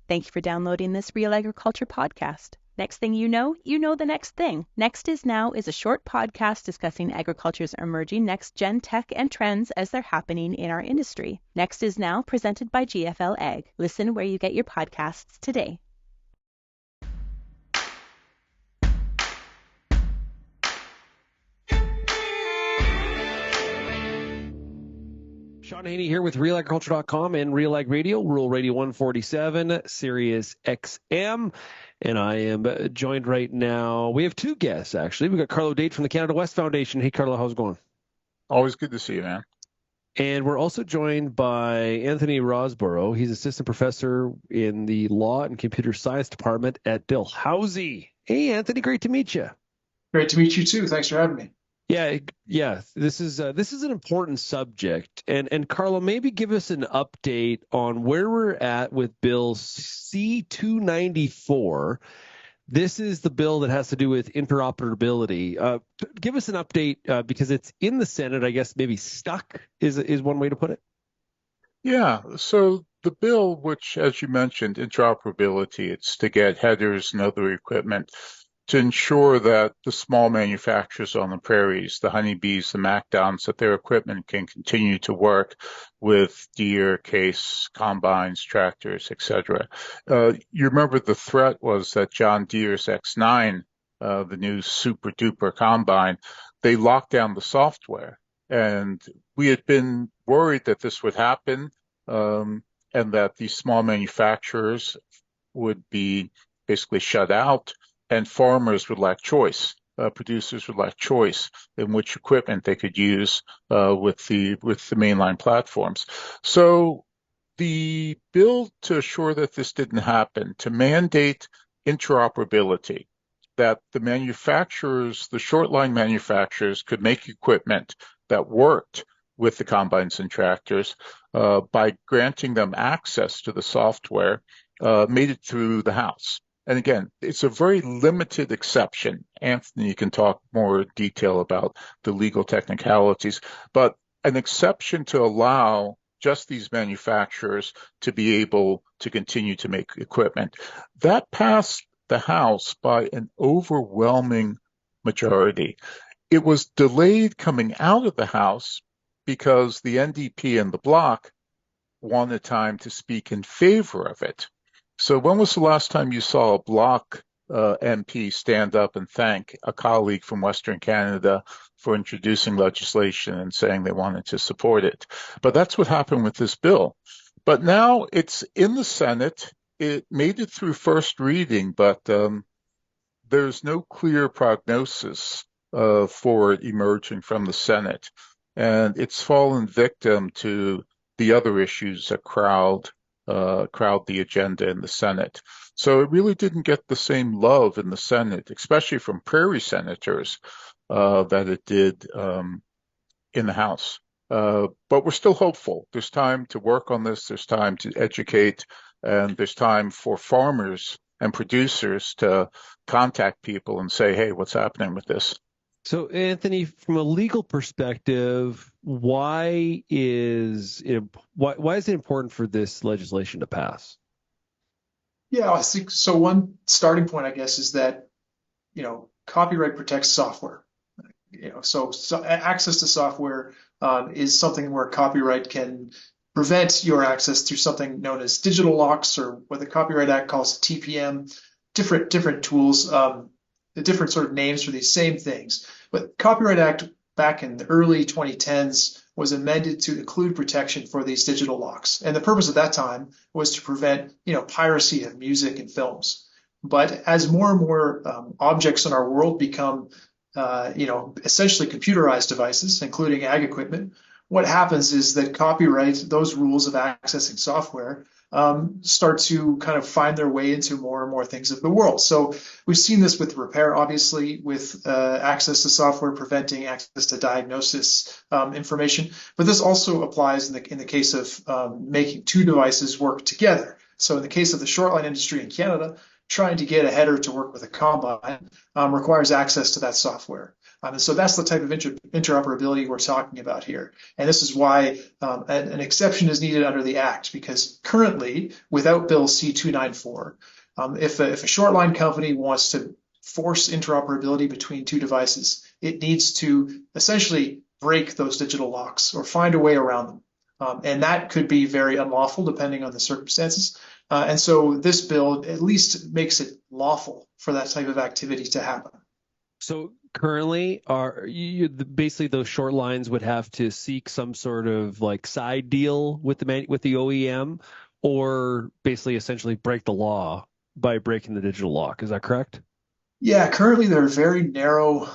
Thank you for downloading this Real Agriculture podcast. Next thing you know the next thing. Next is Now is a short podcast discussing agriculture's emerging next-gen tech and trends as they're happening in our industry. Next is Now, presented by GFL Ag. Listen where you get your podcasts today. Sean Haney here with RealAgriculture.com and Real Ag Radio, Rural Radio 147, Sirius XM. And I am joined right now. We have two guests, actually. We've got Carlo Dade from the Canada West Foundation. Hey, Carlo, how's it going? Always good to see you, man. And we're also joined by Anthony Rosborough. He's assistant professor in the Law and Computer Science Department at Dalhousie. Hey, Anthony, great to meet you. Great to meet you, too. Thanks for having me. Yeah. This is an important subject, and Carlo, maybe give us an update on where we're at with Bill C-294. This is the bill that has to do with interoperability. Give us an update because it's in the Senate. I guess maybe stuck is one way to put it. Yeah. So the bill, which, as you mentioned, interoperability, it's to get headers and other equipment to ensure that the small manufacturers on the prairies, the Honey Bees, the MacDons, that their equipment can continue to work with Deere, Case, combines, tractors, etc. You remember the threat was that John Deere's X9, the new super duper combine, they locked down the software. And we had been worried that this would happen and that these small manufacturers would be basically shut out. And farmers would lack choice. Producers would lack choice in which equipment they could use with the mainline platforms. So the bill to assure that this didn't happen, to mandate interoperability, that the manufacturers, the shortline manufacturers, could make equipment that worked with the combines and tractors by granting them access to the software, made it through the House. And again, it's a very limited exception. Anthony can talk more detail about the legal technicalities, but an exception to allow just these manufacturers to be able to continue to make equipment. That passed the House by an overwhelming majority. It was delayed coming out of the House because the NDP and the Bloc wanted time to speak in favor of it. So when was the last time you saw a Bloc MP stand up and thank a colleague from Western Canada for introducing legislation and saying they wanted to support it? But that's what happened with this bill. But now it's in the Senate. It made it through first reading, but there's no clear prognosis for it emerging from the Senate. And it's fallen victim to the other issues that crowd the agenda in the Senate. So it really didn't get the same love in the Senate, especially from prairie senators, that it did in the House. But we're still hopeful. There's time to work on this. There's time to educate, and there's time for farmers and producers to contact people and say, hey, what's happening with this? So, Anthony, from a legal perspective, why is it important for this legislation to pass? Yeah, I think so. One starting point, I guess, is that, copyright protects software. So access to software is something where copyright can prevent your access through something known as digital locks, or what the Copyright Act calls TPM, different tools. The different sort of names for these same things. But Copyright Act back in the early 2010s was amended to include protection for these digital locks. And the purpose at that time was to prevent, piracy of music and films. But as more and more objects in our world become, essentially computerized devices, including ag equipment, what happens is that copyright, those rules of accessing software, start to kind of find their way into more and more things of the world. So we've seen this with repair, obviously, with access to software preventing access to diagnosis information. But this also applies in the case of making two devices work together. So in the case of the shortline industry in Canada, trying to get a header to work with a combine requires access to that software. And so that's the type of interoperability we're talking about here. And this is why an exception is needed under the Act, because currently, without Bill C-294, if a shortline company wants to force interoperability between two devices, it needs to essentially break those digital locks or find a way around them. And that could be very unlawful depending on the circumstances. And so this bill at least makes it lawful for that type of activity to happen. So currently, basically those short lines would have to seek some sort of like side deal with the OEM, or basically essentially break the law by breaking the digital lock. Is that correct? Yeah, currently there are very narrow,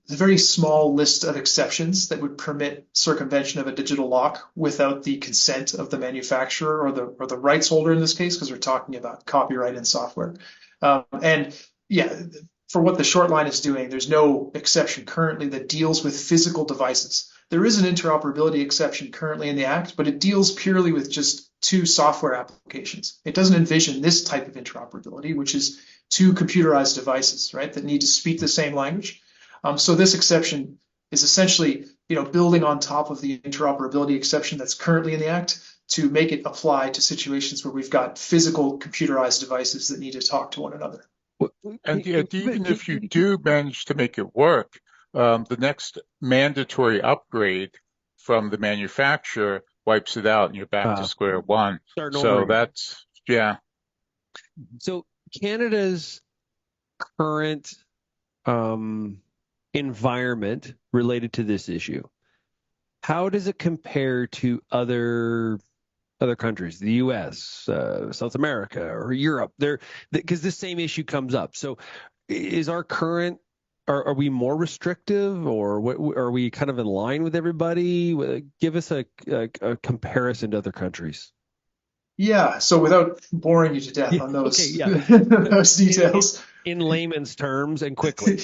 very small list of exceptions that would permit circumvention of a digital lock without the consent of the manufacturer or the rights holder in this case, because we're talking about copyright and software. And yeah, for what the short line is doing, there's no exception currently that deals with physical devices. There is an interoperability exception currently in the Act, but it deals purely with just two software applications. It doesn't envision this type of interoperability, which is two computerized devices, right, that need to speak the same language. So this exception is essentially, building on top of the interoperability exception that's currently in the Act to make it apply to situations where we've got physical computerized devices that need to talk to one another. And even if you do manage to make it work, the next mandatory upgrade from the manufacturer wipes it out and you're back to square one. So that's, yeah. So Canada's current environment related to this issue, how does it compare to other countries, the U.S., South America, or Europe? Because this same issue comes up. So is our current, are we more restrictive, or what, are we kind of in line with everybody? Give us a comparison to other countries. Yeah, so without boring you to death on those, those details. In layman's terms and quickly.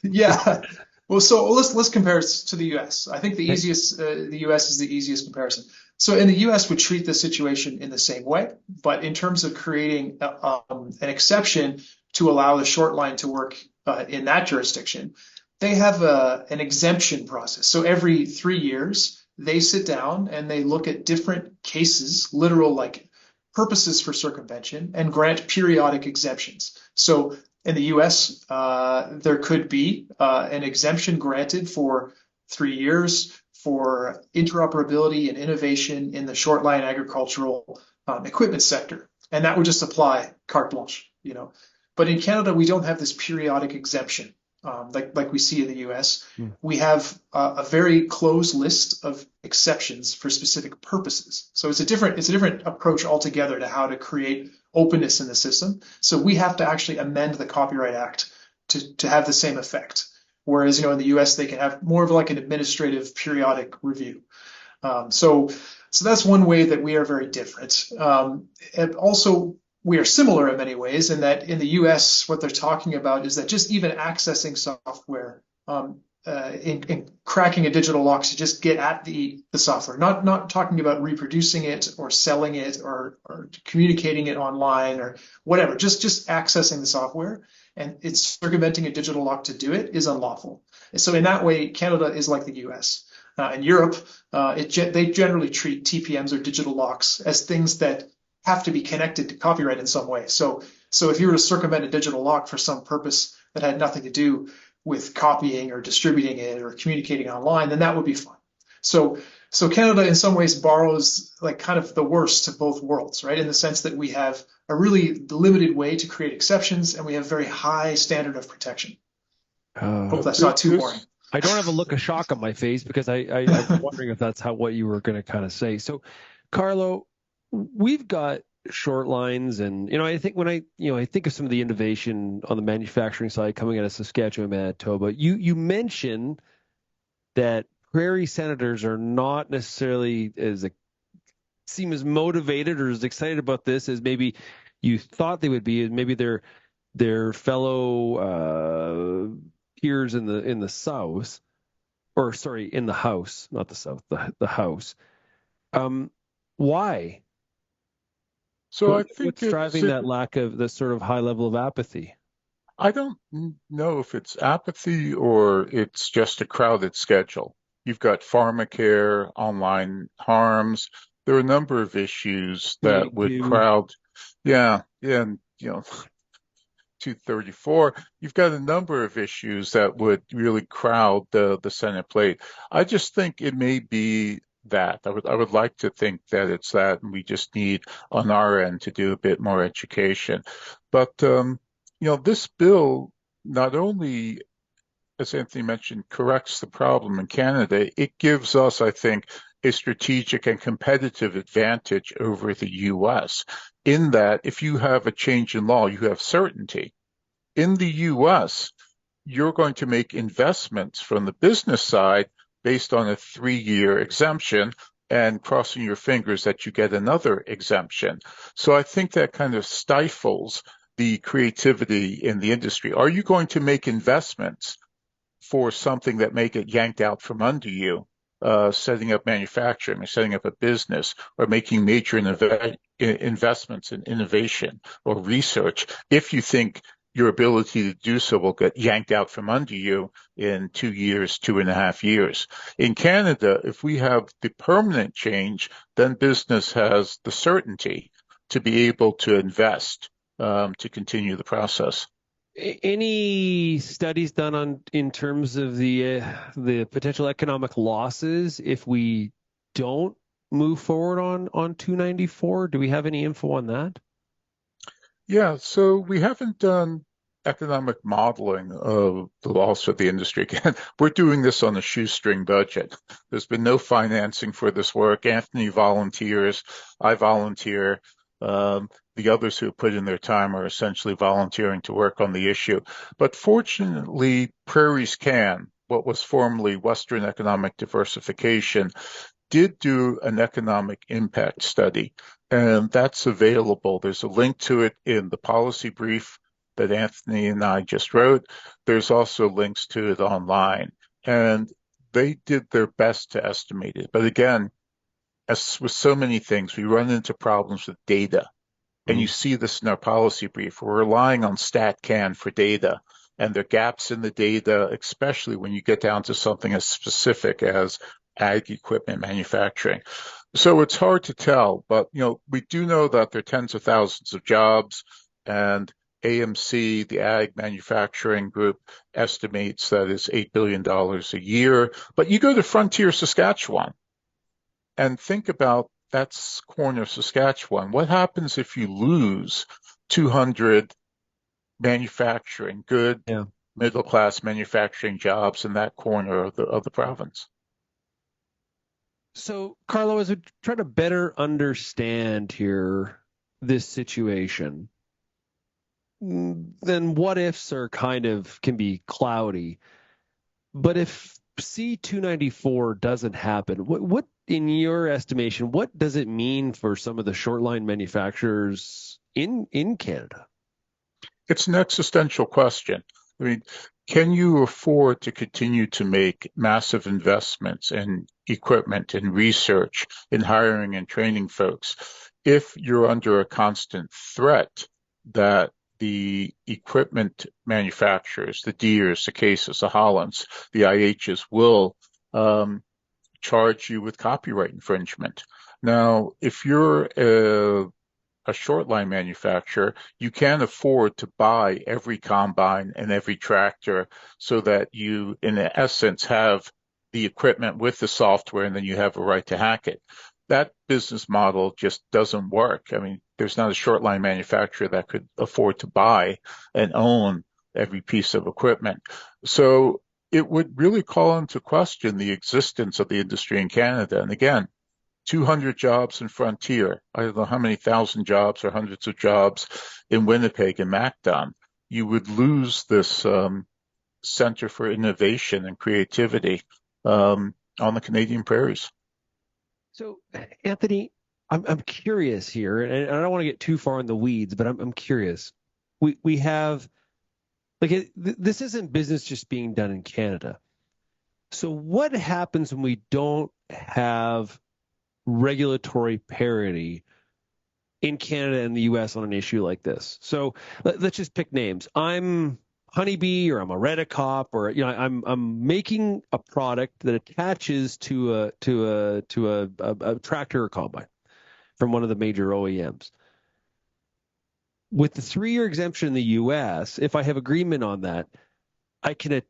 Yeah. Well, so let's compare it to the U.S. I think the U.S. is the easiest comparison. So in the U.S. would treat the situation in the same way, but in terms of creating an exception to allow the short line to work in that jurisdiction, they have an exemption process. So every 3 years, they sit down and they look at different cases, literal like purposes for circumvention, and grant periodic exemptions. So in the U.S., there could be an exemption granted for 3 years for interoperability and innovation in the shortline agricultural equipment sector, and that would just apply carte blanche, But in Canada, we don't have this periodic exemption like we see in the U.S. We have a very closed list of exceptions for specific purposes. So it's a different approach altogether to how to create openness in the system. So we have to actually amend the Copyright Act to have the same effect. Whereas, in the US, they can have more of like an administrative periodic review. So that's one way that we are very different. And also, we are similar in many ways in that in the US, what they're talking about is that just even accessing software, in cracking a digital lock to just get at the software, not talking about reproducing it or selling it or communicating it online or whatever, just accessing the software and it's circumventing a digital lock to do it is unlawful. And so in that way, Canada is like the US. In Europe, they generally treat TPMs or digital locks as things that have to be connected to copyright in some way. So if you were to circumvent a digital lock for some purpose that had nothing to do with copying or distributing it or communicating online, then that would be fine. So Canada in some ways borrows like kind of the worst of both worlds, right? In the sense that we have a really limited way to create exceptions and we have very high standard of protection. Hope that's not too boring. I don't have a look of shock on my face because I'm wondering if that's what you were going to kind of say. So, Carlo, we've got short lines, and I think when I think of some of the innovation on the manufacturing side coming out of Saskatchewan, Manitoba, you mention that prairie senators are not necessarily seem as motivated or as excited about this as maybe you thought they would be, as maybe their fellow peers in the South, or sorry, in the House, not the South, the House. Why? So I think what's driving that lack of the sort of high level of apathy? I don't know if it's apathy or it's just a crowded schedule. You've got pharmacare, online harms. There are a number of issues that would 282. crowd. Yeah, and 234. You've got a number of issues that would really crowd the Senate plate. I just think it may be that. I would like to think that it's that, and we just need on our end to do a bit more education. But this bill not only, as Anthony mentioned, corrects the problem in Canada, it gives us, I think, a strategic and competitive advantage over the US, in that if you have a change in law, you have certainty. In the US, you're going to make investments from the business side based on a 3-year exemption and crossing your fingers that you get another exemption. So I think that kind of stifles the creativity in the industry. Are you going to make investments for something that may get yanked out from under you, setting up manufacturing or setting up a business or making major investments in innovation or research, if you think your ability to do so will get yanked out from under you in 2 years, 2.5 years. In Canada, if we have the permanent change, then business has the certainty to be able to invest, to continue the process. Any studies done in terms of the potential economic losses if we don't move forward on 294? Do we have any info on that? Yeah, so we haven't done economic modeling of the loss of the industry. Again, we're doing this on a shoestring budget. There's been no financing for this work. Anthony volunteers, I volunteer. The others who put in their time are essentially volunteering to work on the issue. But fortunately, Prairies Can, what was formerly Western Economic Diversification, did do an economic impact study, and that's available. There's a link to it in the policy brief that Anthony and I just wrote. There's also links to it online, and they did their best to estimate it. But again, as with so many things, we run into problems with data. And you see this in our policy brief. We're relying on StatCan for data, and there are gaps in the data, especially when you get down to something as specific as ag equipment manufacturing. So it's hard to tell, but we do know that there are tens of thousands of jobs, and AMC, the Ag Manufacturing Group, estimates that it's $8 billion a year. But you go to Frontier, Saskatchewan, and think about that's corner of Saskatchewan. What happens if you lose 200 manufacturing, good middle class manufacturing jobs in that corner of the province? So, Carlo, as we try to better understand here this situation, then what ifs are can be cloudy. But if C294 doesn't happen, what in your estimation, what does it mean for some of the shortline manufacturers in Canada? It's an existential question. I mean, can you afford to continue to make massive investments in equipment, in research, in hiring and training folks, if you're under a constant threat that the equipment manufacturers, the Deeres, the Cases, the Hollands, the IHs will charge you with copyright infringement? Now, if you're a shortline manufacturer, you can't afford to buy every combine and every tractor so that you, in essence, have the equipment with the software and then you have a right to hack it. That business model just doesn't work. I mean, there's not a shortline manufacturer that could afford to buy and own every piece of equipment. So it would really call into question the existence of the industry in Canada. And again, 200 jobs in Frontier. I don't know how many thousand jobs or hundreds of jobs in Winnipeg and MacDon. You would lose this center for innovation and creativity on the Canadian prairies. So, Anthony, I'm curious here, and I don't want to get too far in the weeds, but I'm curious. We have this isn't business just being done in Canada. So, what happens when we don't have regulatory parity in Canada and the US on an issue like this? So let's just pick names. I'm Honey Bee or I'm a Redicop or I'm making a product that attaches to a tractor or combine from one of the major OEMs. With the 3-year exemption in the U.S., if I have agreement on that, I can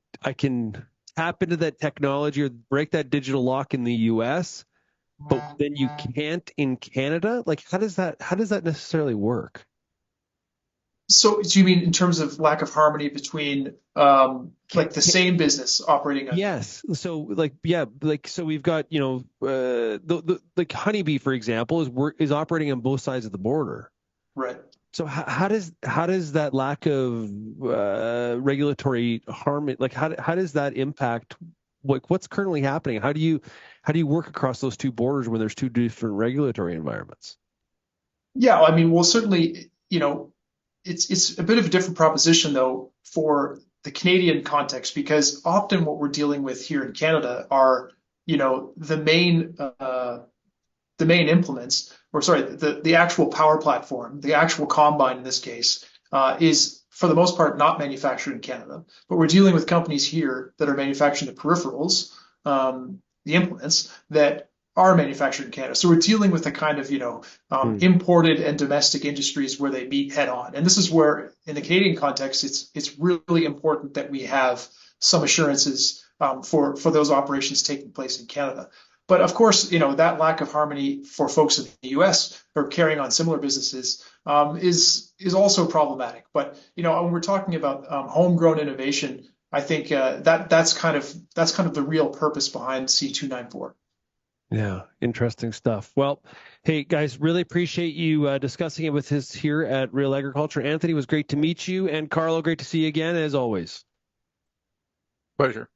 tap into that technology or break that digital lock in the U.S., but then you can't in Canada. Like, how does that necessarily work? So do you mean in terms of lack of harmony between like the same business operating? Yes. So so we've got like Honey Bee, for example, is operating on both sides of the border. Right. So how does that lack of regulatory harm, like how does that impact what's currently happening? How do you work across those two borders when there's two different regulatory environments? Yeah, I mean, well, certainly, it's a bit of a different proposition though for the Canadian context, because often what we're dealing with here in Canada are, the main implements, or sorry, the actual power platform, the actual combine in this case, is for the most part not manufactured in Canada. But we're dealing with companies here that are manufacturing the peripherals, the implements that are manufactured in Canada. So we're dealing with a kind of, imported and domestic industries where they meet head on. And this is where, in the Canadian context, it's really important that we have some assurances for those operations taking place in Canada. But of course, that lack of harmony for folks in the U.S. who are carrying on similar businesses is also problematic. But when we're talking about homegrown innovation, I think that's kind of the real purpose behind C294. Yeah, interesting stuff. Well, hey guys, really appreciate you discussing it with us here at Real Agriculture. Anthony, was great to meet you, and Carlo, great to see you again as always. Pleasure.